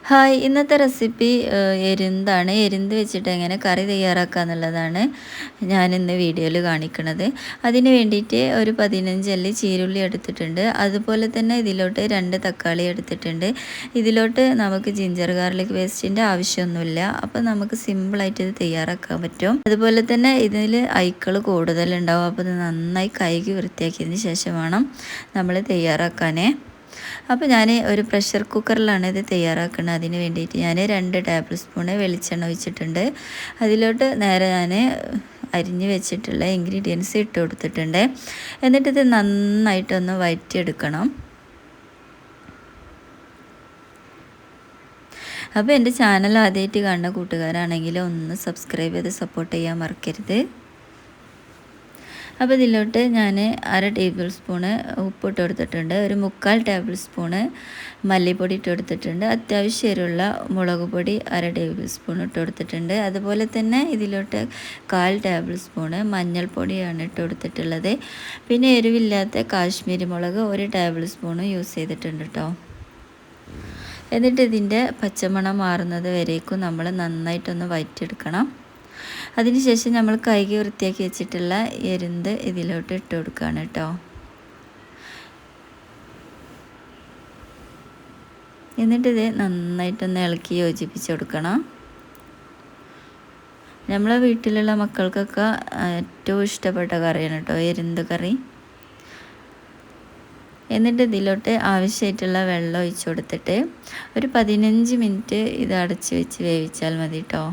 Hi, ഇന്നത്തെ recipe എരുന്താണ്. എരുന്ത് വെച്ചിട്ട് എങ്ങനെ കറി തയ്യാറാക്കുക എന്നുള്ളതാണ് ഞാനിന്ന് വീഡിയോയിൽ കാണിക്കുന്നത്. അതിന് വേണ്ടിയിട്ട് ഒരു 15 അല്ലി ചീരുള്ളി എടുത്തിട്ടുണ്ട്. അതുപോലെ തന്നെ ഇതിലോട്ട് 2 തക്കാളി എടുത്തിട്ടുണ്ട്. ഇതിലോട്ട് നമുക്ക് ജിഞ്ചർ ഗാർലിക് പേസ്റ്റിൻ്റെ ആവശ്യമൊന്നുമില്ല. അപ്പോൾ നമുക്ക് സിമ്പിളായിട്ട് ഇത് തയ്യാറാക്കാൻ പറ്റും. അതുപോലെ തന്നെ ഇതിൽ അയിക്കൾ കൂടുതലുണ്ടാവും. അപ്പോൾ ഇത് നന്നായി കഴുകി വൃത്തിയാക്കിയതിന് ശേഷം വേണം നമ്മൾ തയ്യാറാക്കാനേ. അപ്പോൾ ഞാൻ ഒരു പ്രഷർ കുക്കറിലാണ് ഇത് തയ്യാറാക്കുന്നത്. അതിന് വേണ്ടിയിട്ട് ഞാൻ 2 ടേബിൾ സ്പൂൺ വെളിച്ചെണ്ണ ഒഴിച്ചിട്ടുണ്ട്. അതിലോട്ട് നേരെ ഞാൻ അരിഞ്ഞ് വെച്ചിട്ടുള്ള ഇൻഗ്രീഡിയൻസ് ഇട്ട് കൊടുത്തിട്ടുണ്ട്. എന്നിട്ടിത് നന്നായിട്ടൊന്ന് വഴറ്റിയെടുക്കണം. അപ്പോൾ എൻ്റെ ചാനൽ ആദ്യമായിട്ട് കാണുന്ന കൂട്ടുകാരാണെങ്കിൽ ഒന്ന് സബ്സ്ക്രൈബ് ചെയ്ത് സപ്പോർട്ട് ചെയ്യാൻ മറക്കരുത്. അപ്പോൾ ഇതിലോട്ട് ഞാൻ 1/2 ടേബിൾ സ്പൂണ് ഉപ്പിട്ട് കൊടുത്തിട്ടുണ്ട്. ഒരു 3/4 ടേബിൾ സ്പൂണ് മല്ലിപ്പൊടി ഇട്ട് കൊടുത്തിട്ടുണ്ട്. അത്യാവശ്യം എരിവുള്ള മുളക് പൊടി 1/2 ടേബിൾ സ്പൂൺ ഇട്ട് കൊടുത്തിട്ടുണ്ട്. അതുപോലെ തന്നെ ഇതിലോട്ട് 1/4 ടേബിൾ സ്പൂണ് മഞ്ഞൾപ്പൊടിയാണ് ഇട്ട് കൊടുത്തിട്ടുള്ളത്. പിന്നെ എരിവില്ലാത്ത കാശ്മീരി മുളക് 1 ടേബിൾ സ്പൂണ് യൂസ് ചെയ്തിട്ടുണ്ട് കേട്ടോ. എന്നിട്ട് ഇതിൻ്റെ പച്ചമണം മാറുന്നത് വരേക്കും നമ്മൾ നന്നായിട്ടൊന്ന് വഴറ്റിയെടുക്കണം. അതിനുശേഷം നമ്മൾ കഴുകി വൃത്തിയാക്കി വെച്ചിട്ടുള്ള എരുന്ത് ഇതിലോട്ട് ഇട്ട് കൊടുക്കുകയാണ് കേട്ടോ. എന്നിട്ടിത് നന്നായിട്ടൊന്ന് ഇളക്കി യോജിപ്പിച്ച് കൊടുക്കണം. നമ്മളെ വീട്ടിലുള്ള മക്കൾക്കൊക്കെ ഏറ്റവും ഇഷ്ടപ്പെട്ട കറിയാണ് കേട്ടോ എരുന്ത് കറി. എന്നിട്ട് ഇതിലോട്ട് ആവശ്യമായിട്ടുള്ള വെള്ളം ഒഴിച്ച് കൊടുത്തിട്ട് ഒരു 15 മിനിറ്റ് ഇത് അടച്ച് വെച്ച് വേവിച്ചാൽ മതി കേട്ടോ.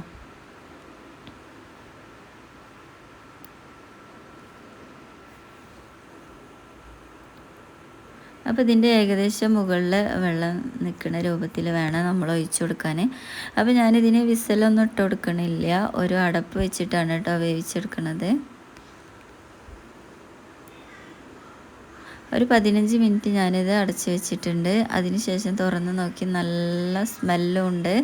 അപ്പോൾ ഇതിൻ്റെ ഏകദേശം മുകളിൽ വെള്ളം നിൽക്കുന്ന രൂപത്തിൽ വേണം നമ്മൾ ഒഴിച്ചു കൊടുക്കാൻ. അപ്പോൾ ഞാനിതിന് വിസലൊന്നും ഇട്ട് കൊടുക്കണില്ല. ഒരു അടപ്പ് വെച്ചിട്ടാണ് കേട്ടോ വേവിച്ചെടുക്കുന്നത്. ഒരു 15 മിനിറ്റ് ഞാനിത് അടച്ചു വെച്ചിട്ടുണ്ട്. അതിനുശേഷം തുറന്ന് നോക്കി നല്ല സ്മെല്ലും ഉണ്ട്.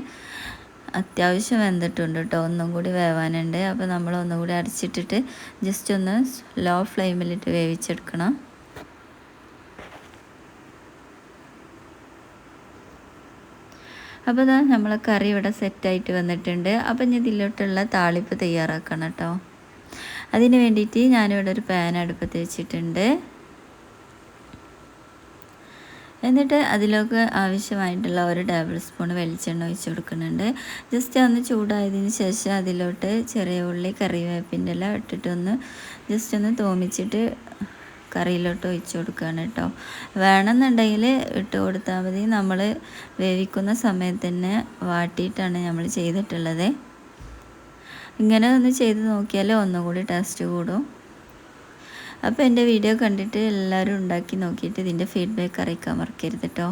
അത്യാവശ്യം വെന്തിട്ടുണ്ട് കേട്ടോ. ഒന്നും കൂടി വേവാനുണ്ട്. അപ്പോൾ നമ്മൾ ഒന്നും കൂടി അടച്ചിട്ടിട്ട് ജസ്റ്റ് ഒന്ന് ലോ ഫ്ലെയിമിലിട്ട് വേവിച്ചെടുക്കണം. അപ്പോൾ ഇതാ നമ്മളെ കറി ഇവിടെ സെറ്റായിട്ട് വന്നിട്ടുണ്ട്. അപ്പം ഇനി ഇതിലോട്ടുള്ള താളിപ്പ് തയ്യാറാക്കണം കേട്ടോ. അതിന് വേണ്ടിയിട്ട് ഞാനിവിടെ ഒരു പാൻ അടുപ്പത്ത് വെച്ചിട്ടുണ്ട്. എന്നിട്ട് അതിലേക്ക് ആവശ്യമായിട്ടുള്ള 1 ടേബിൾ സ്പൂൺ വെളിച്ചെണ്ണ ഒഴിച്ച് കൊടുക്കുന്നുണ്ട്. ജസ്റ്റ് ഒന്ന് ചൂടായതിന് ശേഷം അതിലോട്ട് ചെറിയ ഉള്ളി കറിവേപ്പിൻ്റെ എല്ലാം ഇട്ടിട്ടൊന്ന് ജസ്റ്റ് ഒന്ന് തോമിച്ചിട്ട് കറിയിലോട്ട് ഒഴിച്ച് കൊടുക്കുകയാണ് കേട്ടോ. വേണമെന്നുണ്ടെങ്കിൽ ഇട്ട് കൊടുത്താൽ മതി. നമ്മൾ വേവിക്കുന്ന സമയത്ത് തന്നെ വാട്ടിയിട്ടാണ് നമ്മൾ ചെയ്തിട്ടുള്ളത്. ഇങ്ങനെ ഒന്ന് ചെയ്ത് നോക്കിയാൽ ഒന്നും കൂടി ടേസ്റ്റ് കൂടും. അപ്പോൾ എൻ്റെ വീഡിയോ കണ്ടിട്ട് എല്ലാവരും ഉണ്ടാക്കി നോക്കിയിട്ട് ഇതിൻ്റെ ഫീഡ്ബാക്ക് അറിയിക്കാൻ മറക്കരുത് കേട്ടോ.